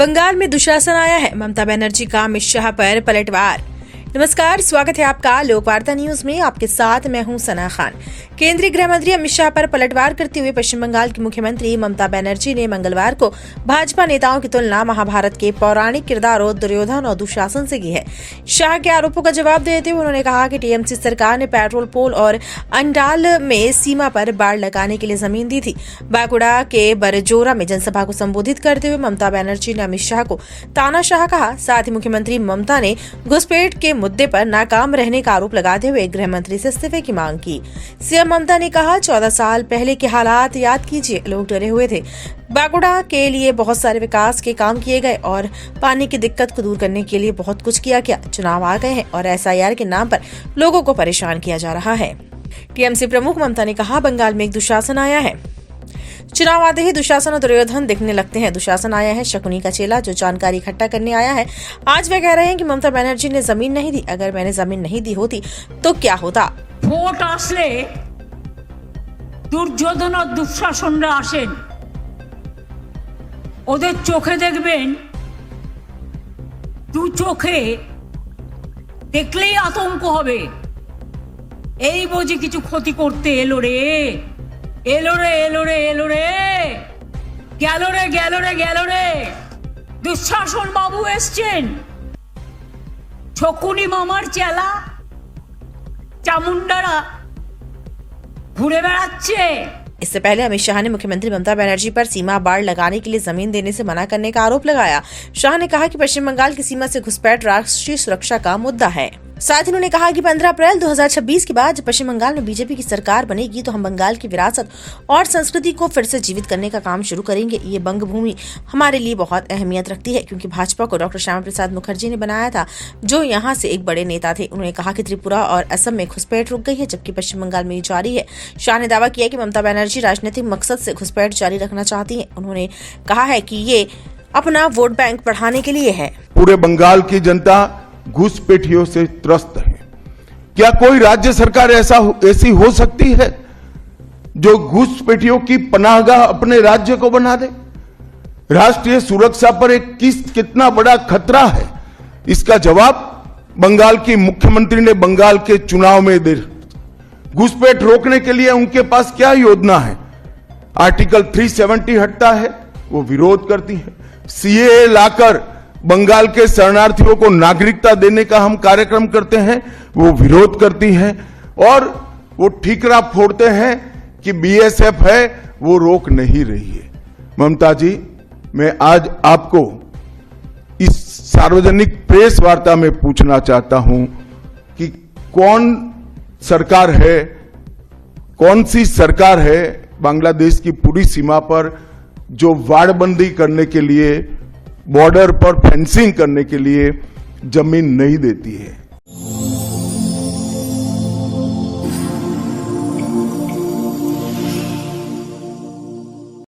बंगाल में दुशासन आया है, ममता बनर्जी का अमित शाह पर पलटवार। नमस्कार, स्वागत है आपका लोकवार्ता न्यूज में। आपके साथ मैं हूं सना खान। केंद्रीय गृह मंत्री अमित शाह पर पलटवार करते हुए पश्चिम बंगाल की मुख्यमंत्री ममता बनर्जी ने मंगलवार को भाजपा नेताओं की तुलना महाभारत के पौराणिक किरदारों दुर्योधन और दुशासन से की है। शाह के आरोपों का जवाब देते हुए उन्होंने कहा कि टीएमसी सरकार ने पेट्रोल पोल और अंडाल में सीमा पर बाड़ लगाने के लिए जमीन दी थी। बांकुड़ा के बरजोरा में जनसभा को संबोधित करते हुए ममता बनर्जी ने अमित शाह को तानाशाह कहा। साथ ही मुख्यमंत्री ममता ने घुसपैठ के मुद्दे पर नाकाम रहने का आरोप लगाते हुए गृह मंत्री से इस्तीफे की मांग की। सीएम ममता ने कहा, 14 साल पहले के हालात याद कीजिए, लोग डरे हुए थे। बांकुड़ा के लिए बहुत सारे विकास के काम किए गए और पानी की दिक्कत को दूर करने के लिए बहुत कुछ किया गया। चुनाव आ गए हैं और एसआईआर के नाम पर लोगों को परेशान किया जा रहा है। टीएमसी प्रमुख ममता ने कहा, बंगाल में एक दुशासन आया है। चुनाव आते ही दुशासन और दुर्योधन दिखने लगते हैं। दुशासन आया है शकुनी का चेला जो जानकारी इकट्ठा करने आया है। आज वे कह रहे हैं कि ममता बनर्जी ने जमीन नहीं दी। अगर मैंने जमीन नहीं दी होती तो क्या होता। ভোট আসলে দুর্যোধন আর দুঃশাসনরা আসেন, ওদের চোখে দেখবেন, দু চোখে দেখলেই আতঙ্ক হবে। এই বুঝি কিছু ক্ষতি করতে এলো রে, এলো রে, এলো রে, এলো রে, গেল রে, গেল রে, গেল রে। দুঃশাসন বাবু এসছেন, শকুনি মামার চেলা চামুন্ডারা ঘুরে বেড়াচ্ছে। इससे पहले अमित शाह ने मुख्यमंत्री ममता बनर्जी पर सीमा बाड़ लगाने के लिए जमीन देने से मना करने का आरोप लगाया। शाह ने कहा कि पश्चिम बंगाल की सीमा से घुसपैठ राष्ट्रीय सुरक्षा का मुद्दा है। साथ ही उन्होंने कहा कि 15 अप्रैल 2026 के बाद जब पश्चिम बंगाल में बीजेपी की सरकार बनेगी तो हम बंगाल की विरासत और संस्कृति को फिर से जीवित करने का काम शुरू करेंगे। ये बंग भूमि हमारे लिए बहुत अहमियत रखती है क्योंकि भाजपा को डॉक्टर श्यामा प्रसाद मुखर्जी ने बनाया था जो यहाँ से एक बड़े नेता थे। उन्होंने कहा कि त्रिपुरा और असम में घुसपैठ रुक गई है जबकि पश्चिम बंगाल में ये जारी है। शाह ने दावा किया कि ममता बनर्जी राजनीतिक मकसद से घुसपैठ जारी रखना चाहती है। उन्होंने कहा है कि ये अपना वोट बैंक बढ़ाने के लिए है। पूरे बंगाल की जनता घुसपैठियों से त्रस्त है। क्या कोई राज्य सरकार ऐसी हो सकती है जो घुसपैठियों की पनाहगाह अपने राज्य को बना दे? राष्ट्रीय सुरक्षा पर एक कितना बड़ा खतरा है, इसका जवाब बंगाल की मुख्यमंत्री ने बंगाल के चुनाव में दे। घुसपैठ रोकने के लिए उनके पास क्या योजना है? आर्टिकल 370 हटता है, वो विरोध करती है। सीएए लाकर बंगाल के शरणार्थियों को नागरिकता देने का हम कार्यक्रम करते हैं, वो विरोध करती हैं। और वो ठीकरा फोड़ते हैं कि बीएसएफ है, वो रोक नहीं रही है। ममता जी, मैं आज आपको इस सार्वजनिक प्रेस वार्ता में पूछना चाहता हूं कि कौन सी सरकार है बांग्लादेश की पूरी सीमा पर जो वाड़बंदी करने के लिए, बॉर्डर पर फेंसिंग करने के लिए जमीन नहीं देती है।